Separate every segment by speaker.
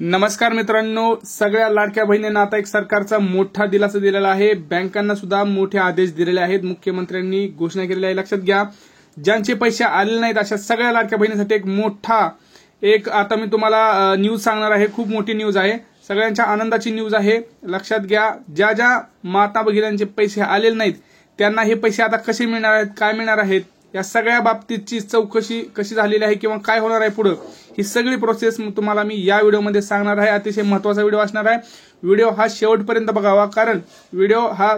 Speaker 1: नमस्कार मित्रांनो, सगळ्या लाडक्या बहिणींना आता एक सरकारचा मोठा दिलासा दिलेला आहे। बँकांना सुद्धा मोठे आदेश दिलेले आहेत। मुख्यमंत्र्यांनी घोषणा केलेली आहे। लक्षात घ्या, ज्यांचे पैसे आले नाहीत अशा सगळ्या लाडक्या बहिणींसाठी एक मोठा आता मी तुम्हाला न्यूज सांगणार आहे। खूप मोठी न्यूज आहे, सगळ्यांच्या आनंदाची न्यूज आहे। लक्षात घ्या, ज्या ज्या माता भगिनींचे पैसे आलेले नाहीत त्यांना हे पैसे आता कसे मिळणार आहेत, काय मिळणार आहेत, या सगळ्या बाबतीतची चौकशी कशी झालेली आहे किंवा काय होणार आहे पुढे, ही सगळी प्रोसेस तुम्हाला मी या व्हिडिओमध्ये सांगणार आहे। अतिशय महत्त्वाचा व्हिडिओ असणार आहे। व्हिडिओ हा शेवटपर्यंत बघावा, कारण व्हिडिओ हा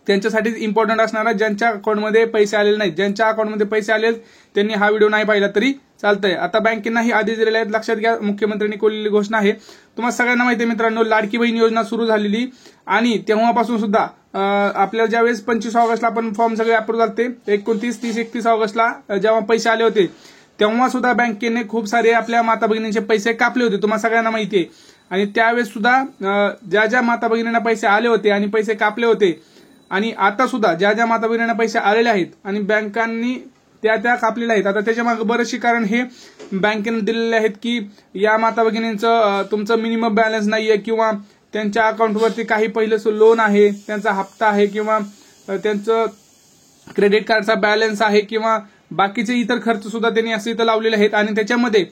Speaker 1: त्यांच्यासाठीच इम्पॉर्टंट असणार आहे ज्यांच्या अकाउंटमध्ये पैसे आलेले नाहीत। ज्यांच्या अकाउंटमध्ये पैसे आले त्यांनी हा व्हिडिओ नाही पाहिला तरी चालतंय। आता बँकेंनाही आदेश दिलेले आहेत। लक्षात घ्या, मुख्यमंत्र्यांनी केलेली घोषणा आहे। तुम्हाला सगळ्यांना माहिती आहे मित्रांनो, लाडकी बहीण योजना सुरू झालेली आणि तेव्हापासून सुद्धा आपल्याला ज्यावेळेस 25 ऑगस्टला आपण फॉर्म सगळे अप्रूव्ह झाले, 29, 30, 31 ऑगस्टला जेव्हा पैसे आले होते तेव्हा सुद्धा बँकेने खूप सारे आपल्या माता भगिनींचे पैसे कापले होते, तुम्हाला सगळ्यांना माहिती आहे। आणि त्यावेळेस सुद्धा ज्या ज्या माता भगिनींना पैसे आले होते आणि पैसे कापले होते, आणि आता सुद्धा ज्या ज्या माता भगिनींना पैसे आलेले आहेत आणि बँकांनी त्या कापलेल्या आहेत, आता त्याच्या मागे बरेचसे कारण हे बँकेने दिलेले आहेत की या माता भगिनींचं तुमचं मिनिमम बॅलन्स नाहीये, किंवा त्यांच्या अकाउंटवरती काही पहिलं लोन आहे, त्यांचा हप्ता आहे, किंवा त्यांचं क्रेडिट कार्डचा बॅलन्स आहे, किंवा बाकीचे इतर खर्च सुद्धा त्यांनी असे इथं लावलेले आहेत। आणि त्याच्यामध्ये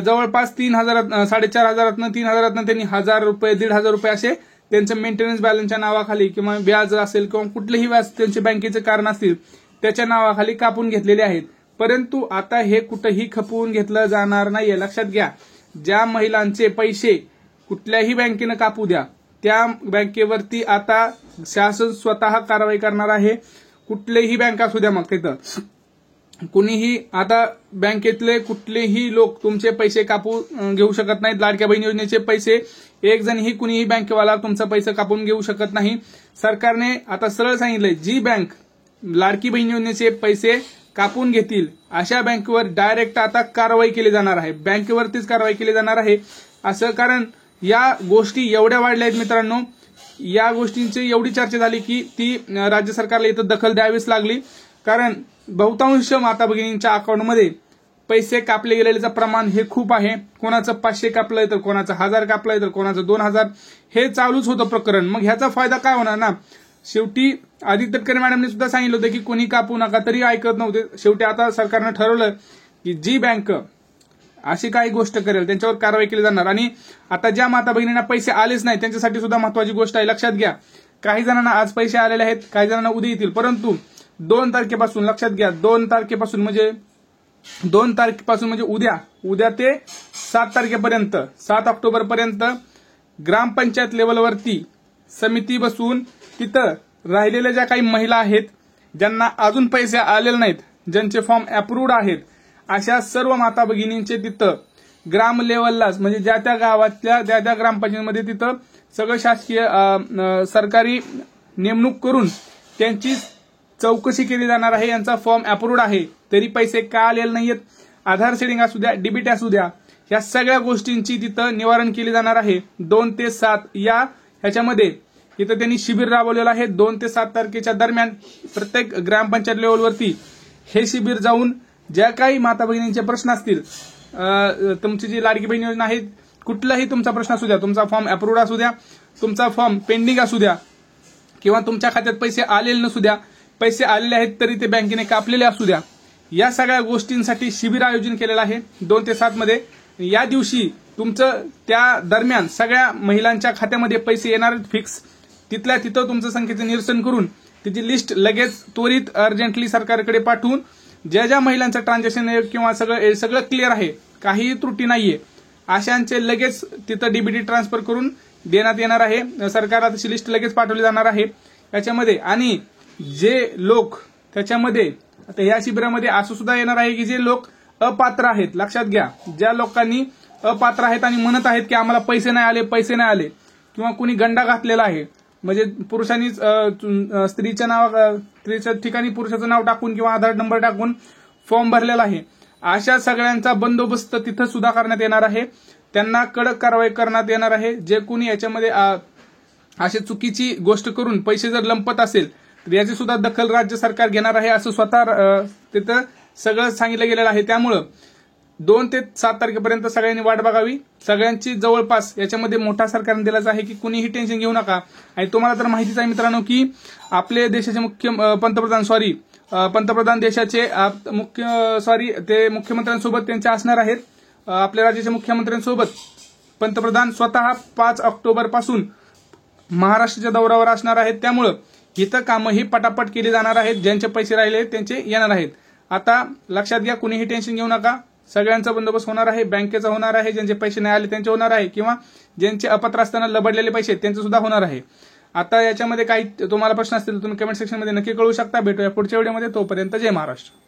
Speaker 1: जवळपास 3,000 4,500 3,000 त्यांनी 1,000 रुपये 1,500 रुपये असे त्यांच्या मेंटेनन्स बॅलन्सच्या नावाखाली किंवा व्याज असेल किंवा कुठलेही व्याज त्यांचे बँकेचे कारण असतील त्याच्या नावाखाली कापून घेतलेले आहेत। परंतु आता हे कुठेही खपवून घेतलं जाणार नाहीये। लक्षात घ्या, ज्या महिलांचे पैसे कुठल्याही बँकेनं कापू द्या, त्या बँकेवरती आता शासन स्वतः कारवाई करणार आहे। कुठलेही बँक असू द्या, मग तिथं कुणीही आता बँकेतले कुठलेही लोक तुमचे पैसे कापू घेऊ शकत नाहीत। लाडक्या बहीण योजनेचे पैसे एक जणही कुणीही बँकेवाला तुमचा पैसे कापून घेऊ शकत नाही। सरकारने आता सरळ सांगितलंय, जी बँक लाडकी बहीण योजनेचे पैसे कापून घेतील अशा बँकेवर डायरेक्ट आता कारवाई केली जाणार आहे, बँकेवरतीच कारवाई केली जाणार आहे। असं कारण या गोष्टी एवढ्या वाढल्या आहेत मित्रांनो, या गोष्टींची एवढी चर्चा झाली की ती राज्य सरकारला इथं दखल द्यावीच लागली, कारण बहुतांश माता भगिनींच्या अकाउंटमध्ये पैसे कापले गेलेल्याचं प्रमाण हे खूप आहे। कोणाचं 500 कापलंय तर कोणाचं 1,000 कापलंय तर कोणाचं 2,000, हे चालूच होतं प्रकरण। मग ह्याचा फायदा काय होणार ना, शेवटी आदित्य तटकरे मॅडमने सुद्धा सांगितलं होतं की कोणी कापू नका, तरी ऐकत नव्हते। शेवटी आता सरकारनं ठरवलं की जी बँक अशी काही गोष्ट करेल त्यांच्यावर कारवाई केली जाणार। आणि आता ज्या माता भगिनींना पैसे आलेच नाही त्यांच्यासाठी सुद्धा महत्वाची गोष्ट आहे। लक्षात घ्या, काही जणांना आज पैसे आलेले आहेत, काही जणांना उद्या येतील, परंतु 2 तारखेपासून लक्षात घ्या, 2 तारखेपासून म्हणजे उद्या ते 7 तारखेपर्यंत 7 ऑक्टोबरपर्यंत ग्रामपंचायत लेवलवरती समिती बसून तिथं राहिलेल्या ज्या काही महिला आहेत ज्यांना अजून पैसे आलेले नाहीत, ज्यांचे फॉर्म अप्रूव्ड आहेत, अशा सर्व माता भगिनींचे तिथं ग्राम लेवललाच म्हणजे ज्या त्या गावातल्या त्या त्या ग्रामपंचायतीमध्ये तिथं सगळं शासकीय सरकारी नेमणूक करून त्यांची चौकशी केली जाणार आहे। यांचा फॉर्म अप्रूव्ड आहे तरी पैसे का आलेले नाहीयेत, आधार सेडिंग असू द्या, डीबीटी असू द्या, या सगळ्या गोष्टींची तिथं निवारण केली जाणार आहे। 2 ते 7 या ह्याच्यामध्ये इथं त्यांनी शिबिर राबवलेलं आहे। 2 ते 7 तारखेच्या दरम्यान प्रत्येक ग्रामपंचायत लेवलवरती हे शिबिर जाऊन ज्या काही माता भगिनींचे प्रश्न असतील, तुमची जी लाडकी बहीण योजना आहे, कुठलाही तुमचा प्रश्न असू द्या, तुमचा फॉर्म अप्रूव्ड असू द्या, तुमचा फॉर्म पेंडिंग असू द्या, किंवा तुमच्या खात्यात पैसे आलेले नसू द्या, पैसे आलेले आहेत तरी ते बँकेने कापलेले असू द्या, या सगळ्या गोष्टींसाठी शिबिर आयोजन केलेलं आहे 2 ते 7 मध्ये। या दिवशी तुमचं त्या दरम्यान सगळ्या महिलांच्या खात्यामध्ये पैसे येणार फिक्स, तिथल्या तिथं तुमचं संख्येचं निरसन करून त्याची लिस्ट लगेच त्वरित अर्जंटली सरकारकडे पाठवून ज्या ज्या महिलांचं ट्रान्झॅक्शन किंवा सगळं क्लिअर आहे, काहीही त्रुटी नाहीये, अशांचे लगेच तिथं डीबीटी ट्रान्सफर करून देण्यात येणार आहे। सरकारला तशी लिस्ट लगेच पाठवली जाणार आहे याच्यामध्ये। आणि जे लोक त्याच्यामध्ये आता या शिबिरामध्ये असं सुद्धा येणार आहे की जे लोक अपात्र आहेत, लक्षात घ्या, ज्या लोकांनी अपात्र आहेत आणि म्हणत आहेत की आम्हाला पैसे नाही आले, किंवा कुणी गंडा घातलेला आहे, म्हणजे पुरुषांनी स्त्रीच्या ठिकाणी पुरुषाचं नाव टाकून किंवा आधार नंबर टाकून फॉर्म भरलेला आहे, अशा सगळ्यांचा बंदोबस्त तिथं सुद्धा करण्यात येणार आहे। त्यांना कडक कारवाई करण्यात येणार आहे। जे कोणी याच्यामध्ये अशी चुकीची गोष्ट करून पैसे जर लंपत असेल तर याची सुद्धा दखल राज्य सरकार घेणार आहे, असं स्वतः तिथं सगळं सांगितलं गेलेलं आहे। त्यामुळं 2 ते 7 तारखेपर्यंत सगळ्यांनी वाट बघावी. सगळ्यांची जवळपास याच्यामध्ये मोठा सरकारने दिलाच आहे की कुणीही टेन्शन घेऊ नका. आणि तुम्हाला तर माहितीच आहे मित्रांनो की आपले देशाचे पंतप्रधान देशाचे ते मुख्यमंत्र्यांसोबत त्यांचे असणार आहेत. आपल्या राज्याच्या मुख्यमंत्र्यांसोबत पंतप्रधान स्वतः 5 ऑक्टोबर पासून महाराष्ट्राच्या दौऱ्यावर असणार आहेत. त्यामुळं इथं कामं ही पटापट केली जाणार आहेत. ज्यांचे पैसे राहिले त्यांचे येणार आहेत. आता लक्षात घ्या, कुणीही टेन्शन घेऊ नका. सगळ्यांचा बंदोबस्त होणार आहे. बँकेचा होणार आहे. ज्यांचे पैसे नाही आले त्यांचे होणार आहे, किंवा ज्यांचे अपात्र असताना लबडलेले पैसे त्यांचे सुद्धा होणार आहे. आता याच्यामध्ये काही तुम्हाला प्रश्न असतील तर तुम्ही कमेंट सेक्शन मध्ये नक्की कळवू शकता. भेटूया पुढच्या व्हिडिओमध्ये. तोपर्यंत जय महाराष्ट्र.